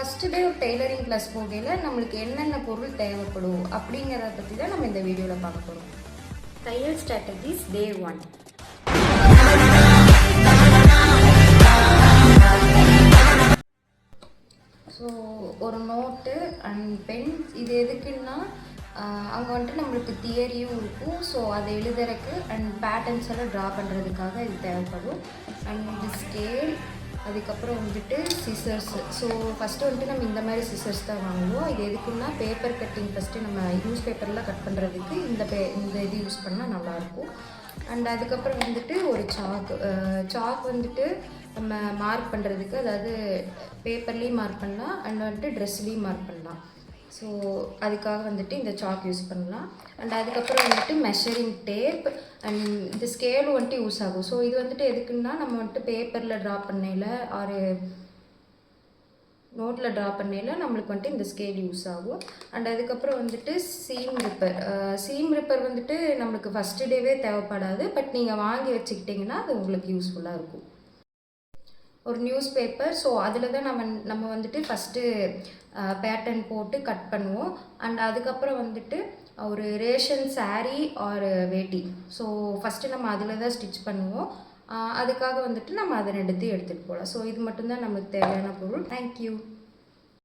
First day ஒரு tailoring class போகையில் நம்மளுக்கு என்னென்ன பொருள் தேவைப்படும் அப்படிங்கிறத பற்றி தான் நம்ம இந்த வீடியோவில் பார்க்க போகிறோம். தையல் ஸ்ட்ராட்டஜிஸ் டே 1. ஸோ ஒரு நோட்டு அண்ட் பென், இது எதுக்குன்னா அங்கே வந்துட்டு நம்மளுக்கு தியரியும் இருக்கும். ஸோ அதை எழுதுறதுக்கு அண்ட் பேட்டர்ன்ஸ் எல்லாம் ட்ரா பண்ணுறதுக்காக இது தேவைப்படும். அண்ட் இது ஸ்கேல், அதுக்கப்புறம் வந்துட்டு சிசர்ஸ். ஸோ ஃபஸ்ட்டு வந்துட்டு நம்ம இந்த மாதிரி சிசர்ஸ் தான் வாங்குவோம். இது எதுக்குன்னா பேப்பர் கட்டிங், ஃபஸ்ட்டு நம்ம நியூஸ் பேப்பர்லாம் கட் பண்ணுறதுக்கு இந்த இது யூஸ் பண்ணால் நல்லாயிருக்கும். அண்ட் அதுக்கப்புறம் வந்துட்டு ஒரு சாக் வந்துட்டு நம்ம மார்க் பண்ணுறதுக்கு, அதாவது பேப்பர்லேயும் மார்க் பண்ணலாம் அண்ட் வந்துட்டு ட்ரெஸ்லேயும் மார்க் பண்ணலாம். ஸோ அதுக்காக வந்துட்டு இந்த சாக் யூஸ் பண்ணலாம். அண்ட் அதுக்கப்புறம் வந்துட்டு மெஷரிங் டேப் அண்ட் இந்த ஸ்கேலும் வந்துட்டு யூஸ் ஆகும். ஸோ இது வந்துட்டு எதுக்குன்னா நம்ம வந்துட்டு பேப்பரில் ட்ரா பண்ணையில் ஒரு நோட்டில் ட்ரா பண்ணையில் நம்மளுக்கு வந்துட்டு இந்த ஸ்கேல் யூஸ் ஆகும். அண்ட் அதுக்கப்புறம் வந்துட்டு சீம் ரிப்பர் வந்துட்டு நம்மளுக்கு ஃபஸ்ட்டு டேவே தேவைப்படாது. பட் நீங்கள் வாங்கி வச்சுக்கிட்டிங்கன்னா அது உங்களுக்கு யூஸ்ஃபுல்லாக இருக்கும். ஒரு நியூஸ் பேப்பர், ஸோ அதில் தான் நம்ம வந்துட்டு ஃபஸ்ட்டு பேட்டர்ன் போட்டு கட் பண்ணுவோம். அண்ட் அதுக்கப்புறம் வந்துட்டு ஒரு ரேஷன் சாரீ ஆர் வேட்டி, ஸோ ஃபஸ்ட்டு நம்ம அதில் தான் ஸ்டிச் பண்ணுவோம். அதுக்காக வந்துட்டு நம்ம அதை எடுத்துகிட்டு போகலாம். ஸோ இது மட்டும்தான் நமக்கு தேவையான பொருள். தேங்க்யூ.